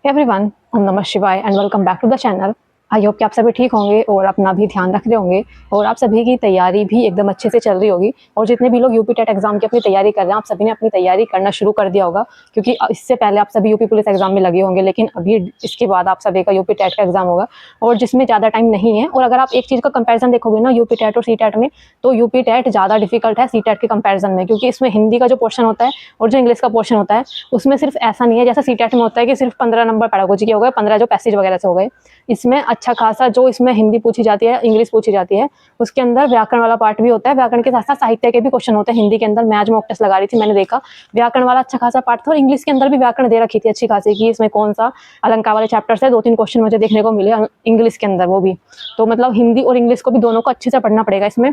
Everyone, ओम नमः शिवाय and welcome back to the channel. I hope कि आप सभी ठीक होंगे और अपना भी ध्यान रख रहे होंगे और आप सभी की तैयारी भी एकदम अच्छे से चल रही होगी। और जितने भी लोग यूपी टेट एग्जाम की अपनी तैयारी कर रहे हैं, आप सभी ने अपनी तैयारी करना शुरू कर दिया होगा, क्योंकि इससे पहले आप सभी यूपी पुलिस एग्जाम में लगे होंगे, लेकिन अभी इसके बाद आप सभी का यूपी टेट का एग्जाम होगा और जिसमें ज़्यादा टाइम नहीं है। और अगर आप एक चीज़ का कंपेरिजन देखोगे ना, यूपी टेट और सी टेट में, तो यूपी टेट ज़्यादा डिफिकल्ट है सी टेट के कंपेरिजन में, क्योंकि इसमें हिंदी का जो पोर्शन होता है और जो इंग्लिश का पोर्शन होता है, उसमें सिर्फ ऐसा नहीं है जैसा सी टेट में होता है कि सिर्फ 15 नंबर पैडागोजी के हो गए, 15 जो पैसेज वगैरह से हो गए। इसमें अच्छा खासा जो इसमें हिंदी पूछी जाती है, इंग्लिश पूछी जाती है, उसके अंदर व्याकरण वाला पार्ट भी होता है। व्याकरण के साथ साथ साहित्य के भी क्वेश्चन होते हैं हिंदी के अंदर। मैं आज मॉक टेस्ट लगा रही थी, मैंने देखा व्याकरण वाला अच्छा खासा पार्ट था और इंग्लिश के अंदर भी व्याकरण दे रखी थी अच्छी खासी, कि इसमें कौन सा अलंकार वाले चैप्टर है। 2-3 क्वेश्चन मुझे देखने को मिले इंग्लिश के अंदर, वो भी। तो मतलब हिंदी और इंग्लिश को भी दोनों को अच्छे से पढ़ना पड़ेगा इसमें।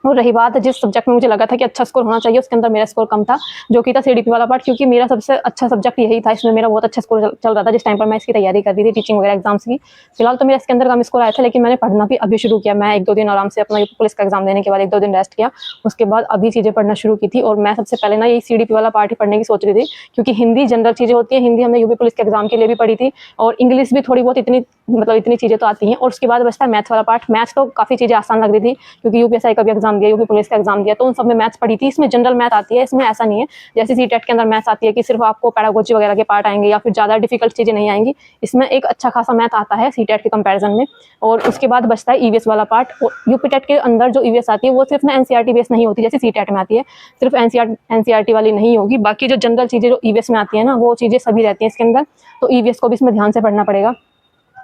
और रही बात जिस सब्जेक्ट में मुझे लगा था कि अच्छा स्कोर होना चाहिए, उसके अंदर मेरा स्कोर कम था, जो कि था सीडीपी वाला पार्ट, क्योंकि मेरा सबसे अच्छा सब्जेक्ट यही था। इसमें मेरा बहुत अच्छा स्कोर चल रहा था जिस टाइम पर मैं इसकी तैयारी कर रही थी, टीचिंग वगैरह एग्जाम्स की। फिलहाल तो मेरा इसके अंदर कम स्कोर आया था, लेकिन मैंने पढ़ना भी अभी शुरू किया। मैं 1-2 दिन आराम से अपना यूपी पुलिस का एग्जाम देने के बाद 1-2 दिन रेस्ट किया, उसके बाद अभी चीज़ें पढ़ना शुरू की थी। और मैं सबसे पहले ना यही सीडीपी वाला पार्ट ही पढ़ने की सोच रही थी, क्योंकि हिंदी जनरल चीज़ें होती है। हिंदी हमने यूपी पुलिस के एग्जाम के लिए भी पढ़ी थी और इंग्लिश भी थोड़ी बहुत, इतनी चीज़ें तो आती हैं। और उसके बाद बचता है मैथ वाला पार्ट। मैथ्स तो काफ़ी चीज़ें आसान लग रही थी, क्योंकि यूपीएसआई का भी एग्जाम दिया, यूपी पुलिस का एग्जाम दिया, तो उन सब में मैथ्स पढ़ी थी। इसमें जनरल मैथ आती है, इसमें ऐसा नहीं है जैसे सी टेट के अंदर मैथ्स आती है कि सिर्फ आपको पैडागोजी वगैरह के पार्ट आएंगे या फिर ज़्यादा डिफिकल्ट चीज़ें नहीं आएंगी। इसमें एक अच्छा खासा मैथ आता है सी टेट के कंपेरिजन में। और उसके बाद बचता है ईवीएस वाला पार्ट। यूपी टेट के अंदर जो ईवीएस आती है वो सिर्फ ना एनसीईआरटी बेस नहीं होती जैसे सी टेट में आती है, सिर्फ एनसीईआरटी वाली नहीं होगी। बाकी जो जनरल चीज़ें जो ईवीएस में आती है ना, वो चीज़ें सभी रहती हैं इसके अंदर। तो ईवीएस को भी इसमें ध्यान से पढ़ना पड़ेगा।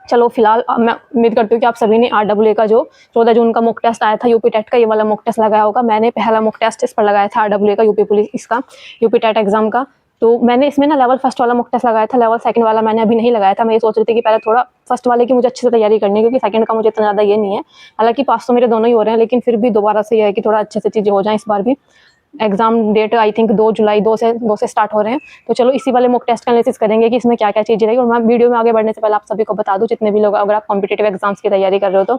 चलो फिलहाल मैं उम्मीद करती हूँ कि आप सभी ने आरडब्ल्यूए का जो 14 जून का मॉक टेस्ट आया था यूपी टेट का, ये वाला मॉक टेस्ट लगाया होगा। मैंने पहला मॉक टेस्ट इस पर लगाया था आरडब्ल्यूए का, यूपी पुलिस इसका, यूपी टेट एग्जाम का। तो मैंने इसमें ना लेवल फर्स्ट वाला मॉक टेस्ट लगाया था, लेवल सेकंड वाला मैंने अभी नहीं लगाया था। मैं ये सोच रही थी कि पहले थोड़ा फर्स्ट वाले की मुझे अच्छे से तैयारी करनी है, क्योंकि सेकंड का मुझे इतना ज़्यादा ये नहीं है। हालांकि पास तो मेरे दोनों ही हो रहे हैं, लेकिन फिर भी दोबारा से ये है कि थोड़ा अच्छे से चीज़ें हो जाएं इस बार भी। एग्जाम डेट आई थिंक 2 जुलाई 2 से स्टार्ट हो रहे हैं। तो चलो इसी वाले मॉक टेस्ट का एनालिसिस करेंगे कि इसमें क्या क्या चीज़ें रही। और मैं वीडियो में आगे बढ़ने से पहले आप सभी को बता दूं, जितने भी लोग, अगर आप कॉम्पिटेटिव एग्जाम्स की तैयारी कर रहे हो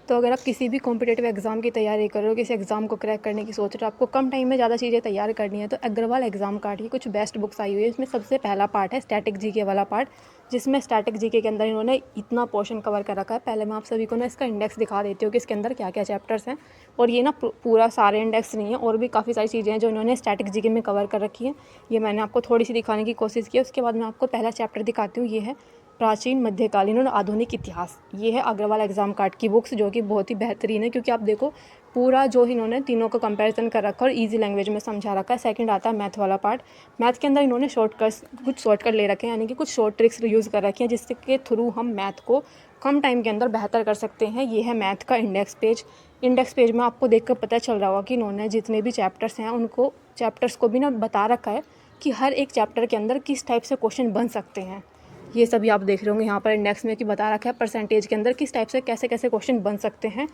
तो अगर आप किसी भी कॉम्पिटेटिव एग्जाम की तैयारी कर रहे हो, किसी एग्जाम को क्रैक करने की सोच रहे हो, आपको कम टाइम में ज़्यादा चीज़ें तैयार करनी है, तो अग्रवाल एग्जाम कार्ड की कुछ बेस्ट बुक्स आई हुई है। इसमें सबसे पहला पार्ट है स्टैटिक जीके वाला पार्ट, जिसमें स्टैटिक जीके के अंदर इन्होंने इतना पोर्शन कवर कर रखा है। पहले मैं आप सभी को ना इसका इंडेक्स दिखा देती हूँ कि इसके अंदर क्या क्या चैप्टर्स हैं। और ये ना पूरा सारे इंडेक्स नहीं है, और भी काफ़ी सारी चीज़ें हैं जो इन्होंने स्टैटिक जीके में कवर कर रखी है। ये मैंने आपको थोड़ी सी दिखाने की कोशिश की है। उसके बाद मैं आपको पहला चैप्टर दिखाती हूँ, ये है प्राचीन, मध्यकालीन और आधुनिक इतिहास। ये है अग्रवाल एग्जाम कार्ड की बुक्स, जो कि बहुत ही बेहतरीन है, क्योंकि आप देखो पूरा जो इन्होंने तीनों का कंपैरिजन कर रखा है और इजी लैंग्वेज में समझा रखा है। सेकंड आता है मैथ वाला पार्ट। मैथ के अंदर इन्होंने कुछ शॉर्टकट ले रखे हैं, यानी कि कुछ शॉर्ट ट्रिक्स यूज़ कर रखी हैं, जिसके थ्रू हम मैथ को कम टाइम के अंदर बेहतर कर सकते हैं। ये है मैथ का इंडेक्स पेज। इंडेक्स पेज में आपको देख कर पता चल रहा होगा कि इन्होंने जितने भी चैप्टर्स हैं उनको चैप्टर्स को भी ना बता रखा है कि हर एक चैप्टर के अंदर किस टाइप से क्वेश्चन बन सकते हैं। ये सभी आप देख रहे होंगे यहाँ पर इंडेक्स में कि बता रखा है परसेंटेज के अंदर किस टाइप से कैसे कैसे क्वेश्चन बन सकते हैं।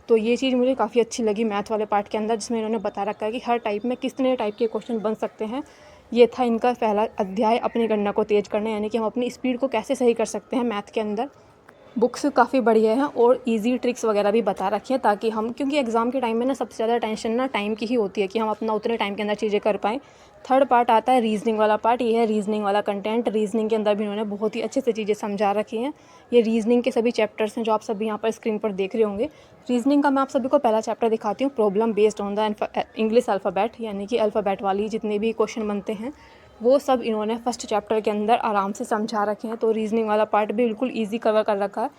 तो ये चीज़ मुझे काफ़ी अच्छी लगी मैथ वाले पार्ट के अंदर, जिसमें इन्होंने बता रखा है कि हर टाइप में कितने टाइप के क्वेश्चन बन सकते हैं। ये था इनका पहला अध्याय, अपनी गणना को तेज करना, यानी कि हम अपनी स्पीड को कैसे सही कर सकते हैं मैथ के अंदर। बुक्स काफ़ी बढ़िया हैं और इजी ट्रिक्स वगैरह भी बता रखी हैं, ताकि हम, क्योंकि एग्ज़ाम के टाइम में ना सबसे ज़्यादा टेंशन ना टाइम की ही होती है कि हम अपना उतने टाइम के अंदर चीज़ें कर पाएँ। थर्ड पार्ट आता है रीजनिंग वाला पार्ट। ये है रीजनिंग वाला कंटेंट। रीजनिंग के अंदर भी इन्होंने बहुत ही अच्छे से चीज़ें समझा रखी हैं। ये रीजनिंग के सभी चैप्टर्स हैं जो आप सभी यहाँ पर स्क्रीन पर देख रहे होंगे। रीजनिंग का मैं आप सभी को पहला चैप्टर दिखाती हूँ, problem based on the English alphabet, यानी कि अल्फ़ाबेट वाली जितने भी क्वेश्चन बनते हैं वो सब इन्होंने फर्स्ट चैप्टर के अंदर आराम से समझा रखे हैं। तो रीजनिंग वाला पार्ट भी बिल्कुल ईजी कवर कर रखा है।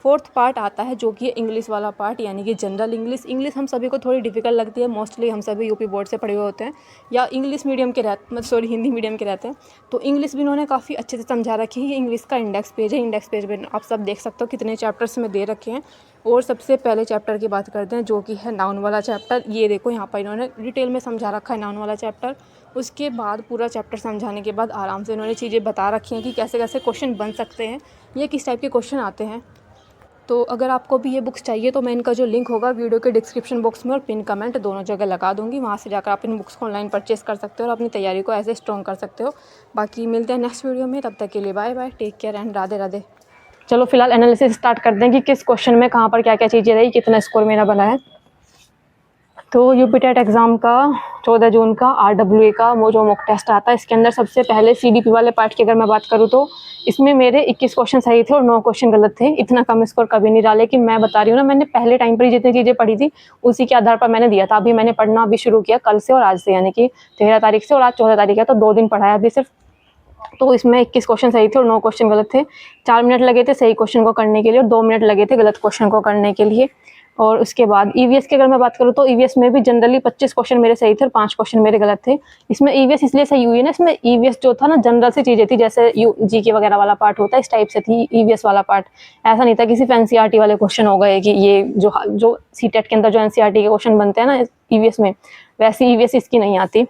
फोर्थ पार्ट आता है जो कि इंग्लिश वाला पार्ट, यानी कि जनरल इंग्लिश। इंग्लिश हम सभी को थोड़ी डिफिकल्ट लगती है, मोस्टली हम सभी यूपी बोर्ड से पढ़े हुए होते हैं या इंग्लिश मीडियम के हिंदी मीडियम के रहते हैं। तो इंग्लिश भी इन्होंने काफ़ी अच्छे से समझा रखी है। ये इंग्लिश का इंडेक्स पेज है। इंडेक्स पेज में आप सब देख सकते हो कितने चैप्टर्स में दे रखे हैं। और सबसे पहले चैप्टर की बात करते हैं, जो कि है नाउन वाला चैप्टर। ये देखो यहाँ पर इन्होंने डिटेल में समझा रखा है नाउन वाला चैप्टर। उसके बाद पूरा चैप्टर समझाने के बाद आराम से इन्होंने चीज़ें बता रखी हैं कि कैसे कैसे क्वेश्चन बन सकते हैं, ये किस टाइप के क्वेश्चन आते हैं। तो अगर आपको भी ये बुक्स चाहिए तो मैं इनका जो लिंक होगा वीडियो के डिस्क्रिप्शन बॉक्स में और पिन कमेंट दोनों जगह लगा दूंगी, वहाँ से जाकर आप इन बुक्स को ऑनलाइन परचेस कर सकते हो और अपनी तैयारी को ऐसे स्ट्रॉन्ग कर सकते हो। बाकी मिलते हैं नेक्स्ट वीडियो में, तब तक के लिए bye bye, take care and Radhe Radhe. चलो फिलहाल एनालिसिस स्टार्ट करते हैं कि किस क्वेश्चन में कहाँ पर क्या क्या चीज़ें रही, कितना स्कोर मेरा बना है। तो यूपी टेट एग्ज़ाम का 14 जून का आरडब्ल्यूए का वो जो मॉक टेस्ट आता है, इसके अंदर सबसे पहले सीडीपी वाले पार्ट की अगर मैं बात करूँ तो इसमें मेरे 21 क्वेश्चन सही थे और 9 क्वेश्चन गलत थे। इतना कम स्कोर कभी नहीं रहा, लेकिन मैं बता रही हूँ ना, मैंने पहले टाइम पर ही जितनी चीज़ें पढ़ी थी उसी के आधार पर मैंने दिया था। अभी मैंने पढ़ना अभी शुरू किया कल से और आज से, यानी कि 13 तारीख से, और आज 14 तारीख है, तो 2 दिन पढ़ा है अभी सिर्फ। तो इसमें 21 क्वेश्चन सही थे और 9 क्वेश्चन गलत थे। 4 मिनट लगे थे सही क्वेश्चन को करने के लिए और 2 मिनट लगे थे गलत क्वेश्चन को करने के लिए। और उसके बाद ईवीएस की अगर मैं बात करूँ तो ईवीएस में भी जनरली 25 क्वेश्चन मेरे सही थे और 5 क्वेश्चन मेरे गलत थे। इसमें ईवीएस इसलिए सही हुई है ना, इसमें ईवीएस जो था ना जनरल सी चीज़ें थी, जैसे जीके वगैरह वाला पार्ट होता है, इस टाइप से थी ईवीएस वाला पार्ट। ऐसा नहीं था किसी एनसीईआरटी वाले क्वेश्चन हो गए कि ये जो सीटेट के अंदर जो एनसीईआरटी के क्वेश्चन बनते हैं ना ईवीएस में, वैसी ईवीएस इसकी नहीं आती।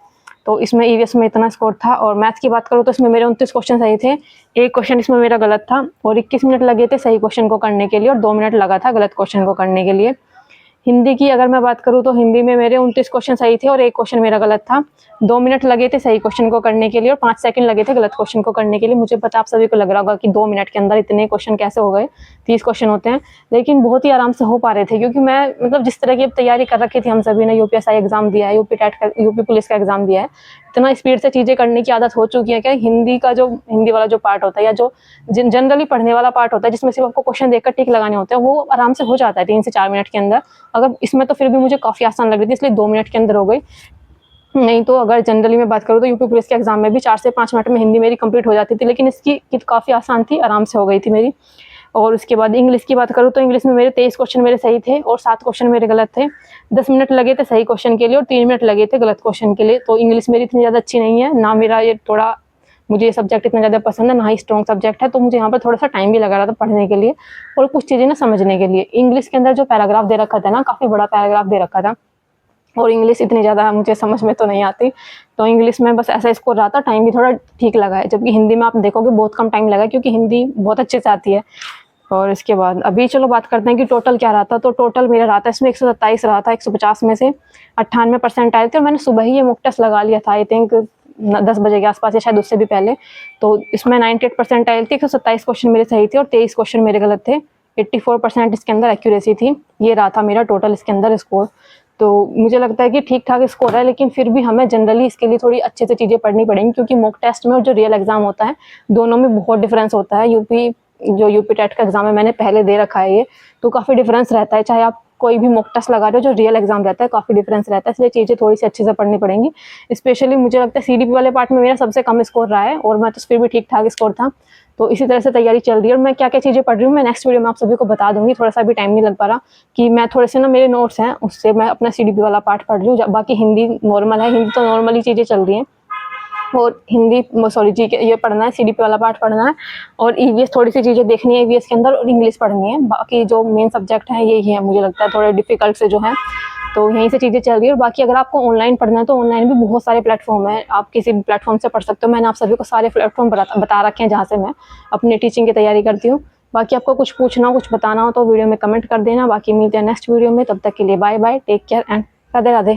तो इसमें ईवीएस में इतना स्कोर था। और मैथ्स की बात करूँ तो इसमें मेरे 29 क्वेश्चन सही थे, 1 क्वेश्चन इसमें मेरा गलत था और 21 मिनट लगे थे सही क्वेश्चन को करने के लिए और 2 मिनट लगा था गलत क्वेश्चन को करने के लिए। हिंदी की अगर मैं बात करूँ तो हिंदी में मेरे 29 क्वेश्चन सही थे और 1 क्वेश्चन मेरा गलत था। 2 मिनट लगे थे सही क्वेश्चन को करने के लिए और 5 सेकंड लगे थे गलत क्वेश्चन को करने के लिए। मुझे पता आप सभी को लग रहा होगा कि 2 मिनट के अंदर इतने क्वेश्चन कैसे हो गए, 30 क्वेश्चन होते हैं, लेकिन बहुत ही आराम से हो पा रहे थे, क्योंकि मैं मतलब जिस तरह की अब तैयारी कर रखी थी, हम सभी ने यूपीएसआई एग्जाम दिया है, यूपी टेट का, यूपी पुलिस का एग्जाम दिया है, इतना स्पीड से चीज़ें करने की आदत हो चुकी है। क्या हिंदी का जो हिंदी वाला जो पार्ट होता है या जो जनरली पढ़ने वाला पार्ट होता है, जिसमें सिर्फ आपको क्वेश्चन देखकर टिक लगाने होते हैं, वो आराम से हो जाता है 3 से 4 मिनट के अंदर। अगर इसमें तो फिर भी मुझे काफ़ी आसान लग रही थी, इसलिए 2 मिनट के अंदर हो गई। नहीं तो अगर जनरली मैं बात करूँ तो यूपी पुलिस के एग्जाम में भी 4 से 5 मिनट में हिंदी मेरी कंप्लीट हो जाती थी, लेकिन इसकी काफ़ी आसान थी, आराम से हो गई थी मेरी। और उसके बाद इंग्लिश की बात करूँ तो इंग्लिश में मेरे 23 क्वेश्चन मेरे सही थे और 7 क्वेश्चन मेरे गलत थे। 10 मिनट लगे थे सही क्वेश्चन के लिए और 3 मिनट लगे थे गलत क्वेश्चन के लिए। तो इंग्लिश मेरी इतनी ज़्यादा अच्छी नहीं है, ना मेरा ये थोड़ा, मुझे ये सब्जेक्ट इतना ज़्यादा पसंद है, ना ही स्ट्रॉन्ग सब्जेक्ट है, तो मुझे यहाँ पर थोड़ा सा टाइम भी लगा रहा था पढ़ने के लिए और कुछ चीज़ें ना समझने के लिए। इंग्लिश के अंदर जो पैराग्राफ दे रखा था ना, काफ़ी बड़ा पैराग्राफ दे रखा था और इंग्लिश इतनी ज़्यादा मुझे समझ में तो नहीं आती, तो इंग्लिश में बस ऐसा स्कोर रहा था, टाइम भी थोड़ा ठीक लगा है। जबकि हिंदी में आप देखोगे बहुत कम टाइम लगा, क्योंकि हिंदी बहुत अच्छे से आती है। और इसके बाद अभी चलो बात करते हैं कि टोटल क्या रहा था। तो टोटल मेरा रहा था इसमें 127 रहा था, 150 में से 98% आए थे और मैंने सुबह ही ये मॉक टेस्ट लगा लिया था, आई थिंक 10 बजे के आसपास या शायद उससे भी पहले। तो इसमें 98% आए थे, 127 क्वेश्चन मेरे सही थे और 23 क्वेश्चन मेरे गलत थे। 84% इसके अंदर एक्यूरेसी थी। ये रहा था मेरा टोटल इसके अंदर स्कोर। तो मुझे लगता है कि ठीक ठाक स्कोर है, लेकिन फिर भी हमें जनरली इसके लिए थोड़ी अच्छे से चीज़ें पढ़नी पड़ेंगी, क्योंकि मॉक टेस्ट में और जो रियल एग्जाम होता है दोनों में बहुत डिफरेंस होता है। यूपी टेट का एग्जाम है, मैंने पहले दे रखा है ये, तो काफ़ी डिफरेंस रहता है। चाहे आप कोई भी मॉक टेस्ट लगा रहे हो, जो रियल एग्जाम रहता है काफ़ी डिफरेंस रहता है, इसलिए चीज़ें थोड़ी सी अच्छे से पढ़नी पड़ेंगी। स्पेशली मुझे लगता है सीडीपी वाले पार्ट में मेरा सबसे कम स्कोर रहा है और मैं तो फिर भी ठीक ठाक स्कोर था। तो इसी तरह से तैयारी चल रही है और मैं क्या क्या चीज़ें पढ़ रही हूँ मैं नेक्स्ट वीडियो में आप सभी को बता दूंगी। थोड़ा सा भी टाइम नहीं लग पा रहा कि मैं थोड़े से ना मेरे नोट्स हैं उससे मैं अपना सीडीपी वाला पार्ट पढ़ रही हूँ। बाकी हिंदी नॉर्मल है, हिंदी तो नॉर्मली चीज़ें चल रही हैं और हिंदी सॉरी जी के ये पढ़ना है, सीडीपी वाला पार्ट पढ़ना है और ईवीएस थोड़ी सी चीज़ें देखनी है ईवीएस के अंदर और इंग्लिश पढ़नी है। बाकी जो मेन सब्जेक्ट हैं यही है, मुझे लगता है थोड़े डिफिकल्ट से जो है, तो यहीं से चीज़ें चल रही है। और बाकी अगर आपको ऑनलाइन पढ़ना है तो ऑनलाइन भी बहुत सारे प्लेटफॉर्म है, आप किसी भी प्लेटफॉर्म से पढ़ सकते हो। मैंने आप सभी को सारे प्लेटफॉर्म बता रखे हैं जहाँ से मैं अपनी टीचिंग की तैयारी करती हूँ। बाकी आपको कुछ पूछना हो, कुछ बताना हो तो वीडियो में कमेंट कर देना। बाकी मिलते हैं नेक्स्ट वीडियो में, तब तक के लिए bye bye, take care and Radhe Radhe.